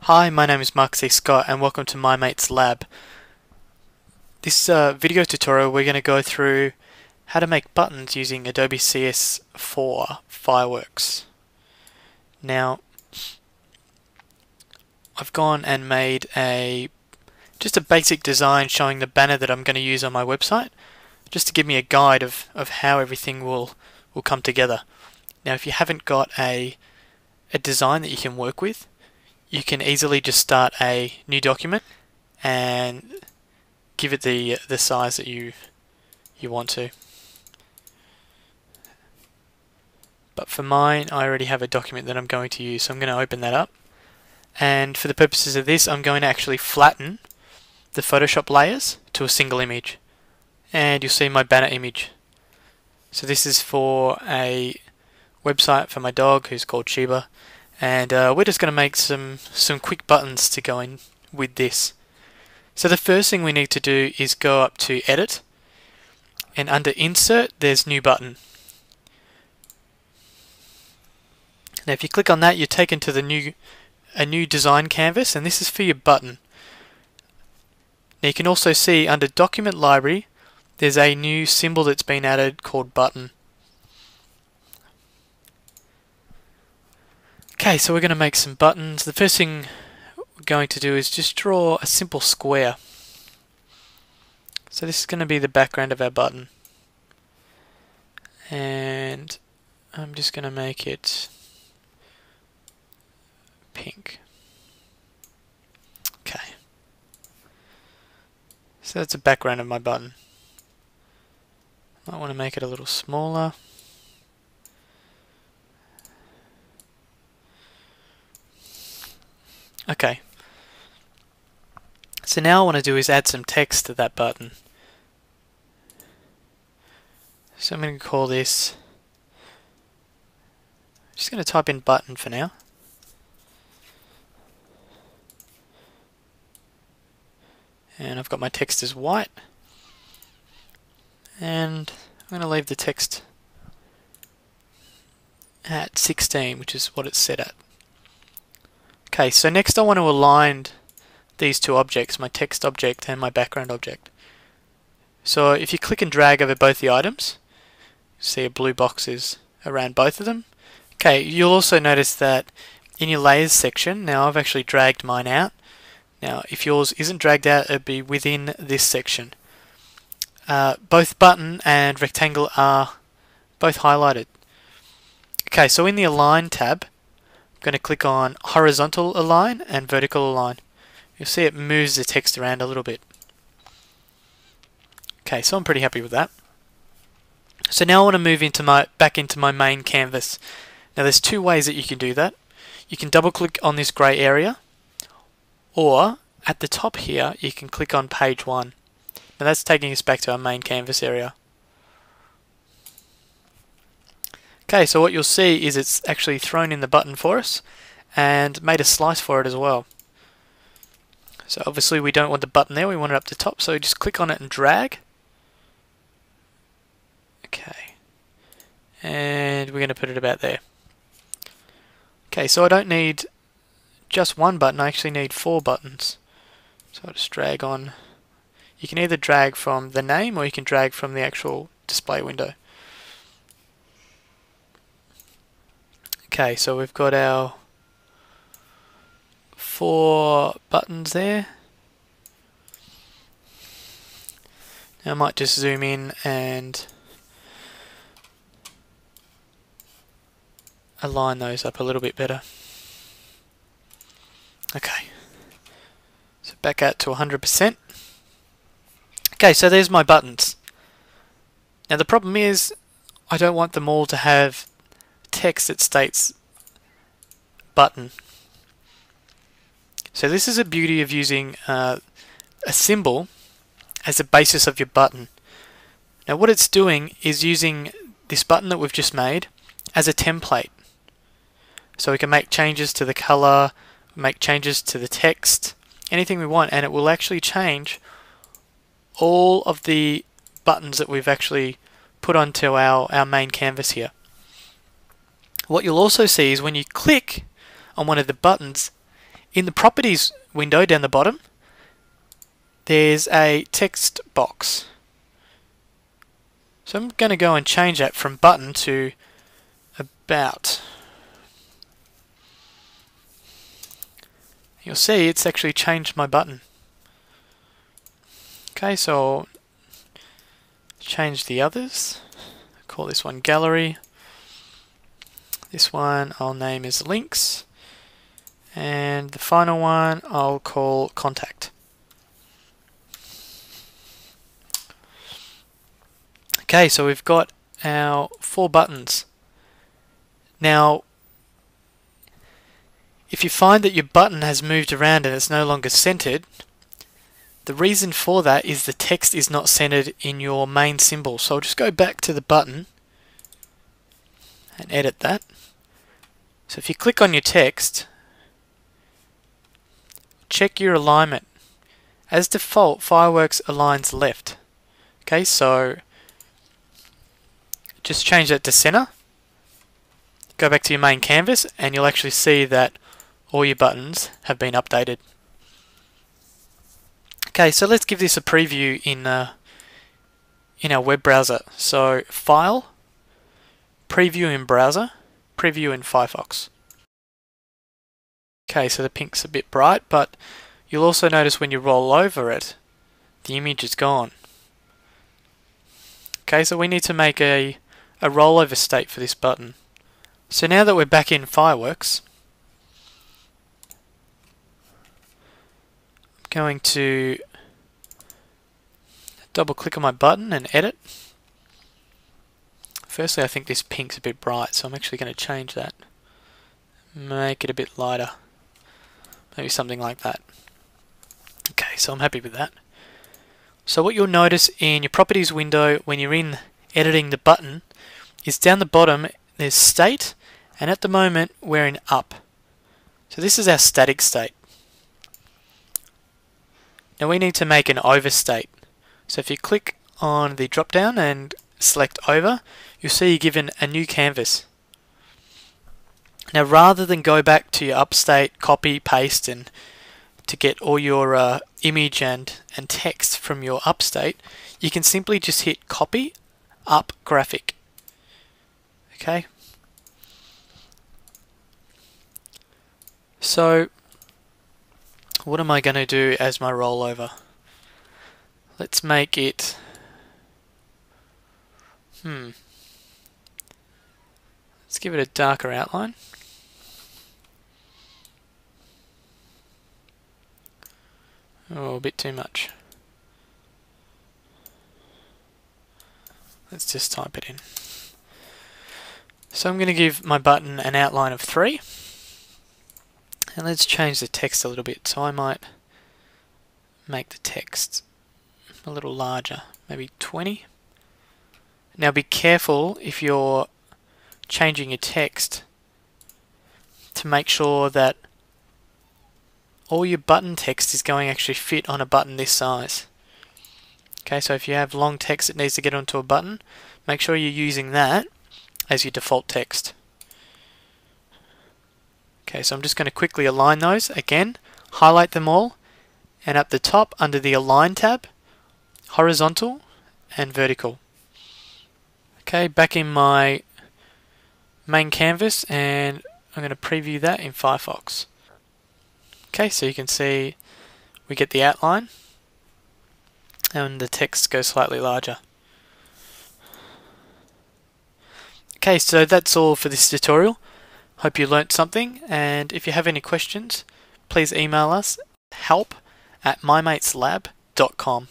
Hi, my name is Mark C. Scott and welcome to My Mate's Lab. This video tutorial we're going to go through how to make buttons using Adobe CS4 Fireworks. Now, I've gone and made just a basic design showing the banner that I'm going to use on my website, just to give me a guide of how everything will come together. Now, if you haven't got a design that you can work with, you can easily just start a new document and give it the size that you want to. But for mine, I already have a document that I'm going to use, so I'm going to open that up. And for the purposes of this, I'm going to actually flatten the Photoshop layers to a single image. And you'll see my banner image. So this is for a website for my dog who's called Sheba. And we're just going to make some quick buttons to go in with this. So the first thing we need to do is go up to Edit, and under Insert there's New Button. Now if you click on that, you're taken to a new design canvas, and this is for your button. Now you can also see under Document Library there's a new symbol that's been added called Button. Okay, so we're going to make some buttons. The first thing we're going to do is just draw a simple square. So this is going to be the background of our button. And I'm just going to make it pink. Okay. So that's the background of my button. I want to make it a little smaller. Okay, so now what I want to do is add some text to that button. So I'm going to call this, just going to type in button for now. And I've got my text as white. And I'm going to leave the text at 16, which is what it's set at. Okay, so next I want to align these two objects, my text object and my background object. So if you click and drag over both the items, you see a blue box is around both of them. Okay, you'll also notice that in your layers section, now I've actually dragged mine out. Now if yours isn't dragged out, it'll be within this section. Both button and rectangle are both highlighted. Okay, so in the Align tab, I'm going to click on Horizontal Align and Vertical Align. You'll see it moves the text around a little bit. Okay, so I'm pretty happy with that. So now I want to move back into my main canvas. Now there's two ways that you can do that. You can double click on this grey area, or at the top here you can click on page 1. Now that's taking us back to our main canvas area. Okay, so what you'll see is it's actually thrown in the button for us and made a slice for it as well. So obviously we don't want the button there, we want it up the top, so just click on it and drag. Okay, and we're going to put it about there. Okay, so I don't need just one button, I actually need 4 buttons. So I'll just drag on. You can either drag from the name or you can drag from the actual display window. Okay, so we've got our 4 buttons there. Now I might just zoom in and align those up a little bit better. Okay, so back out to 100%. Okay, so there's my buttons. Now the problem is I don't want them all to have text that states button. So this is a beauty of using a symbol as the basis of your button. Now what it's doing is using this button that we've just made as a template. So we can make changes to the color, make changes to the text, anything we want, and it will actually change all of the buttons that we've actually put onto our main canvas here. What you'll also see is when you click on one of the buttons, In the properties window down the bottom, there's a text box. So I'm going to go and change that from button to about. You'll see it's actually changed my button. Okay, so I'll change the others. Call this one gallery. This one I'll name as links. And the final one I'll call contact. Okay, so we've got our 4 buttons. Now, if you find that your button has moved around and it's no longer centered, the reason for that is the text is not centered in your main symbol. So I'll just go back to the button and edit that. So if you click on your text, check your alignment. As default, Fireworks aligns left. Okay, so just change that to center. Go back to your main canvas and you'll actually see that all your buttons have been updated. Okay, so let's give this a preview in our web browser. So File, Preview in Browser, Preview in Firefox. Okay, so the pink's a bit bright, but you'll also notice when you roll over it, the image is gone. Okay, so we need to make a rollover state for this button. So now that we're back in Fireworks, I'm going to double click on my button and edit. Firstly, I think this pink's a bit bright, so I'm actually going to change that. Make it a bit lighter. Maybe something like that. Okay, so I'm happy with that. So what you'll notice in your properties window when you're in editing the button is down the bottom there's state, and at the moment we're in up. So this is our static state. Now we need to make an over state. So if you click on the drop down and select over, you'll see you're given a new canvas. Now rather than go back to your up state, copy, paste, and to get all your image and text from your up state, you can simply just hit copy, up graphic. Okay. So what am I going to do as my rollover? Let's make it let's give it a darker outline. Oh, a bit too much. Let's just type it in. So I'm going to give my button an outline of 3. And let's change the text a little bit. So I might make the text a little larger, maybe 20. Now be careful if you're changing your text to make sure that all your button text is going to actually fit on a button this size. Okay, so if you have long text that needs to get onto a button, make sure you're using that as your default text. Okay, so I'm just going to quickly align those again, highlight them all, and at the top under the Align tab, horizontal and vertical. Okay, back in my main canvas, and I'm going to preview that in Firefox. Okay, so you can see we get the outline and the text goes slightly larger. Okay, so that's all for this tutorial. Hope you learnt something, and if you have any questions, please email us help@mymateslab.com.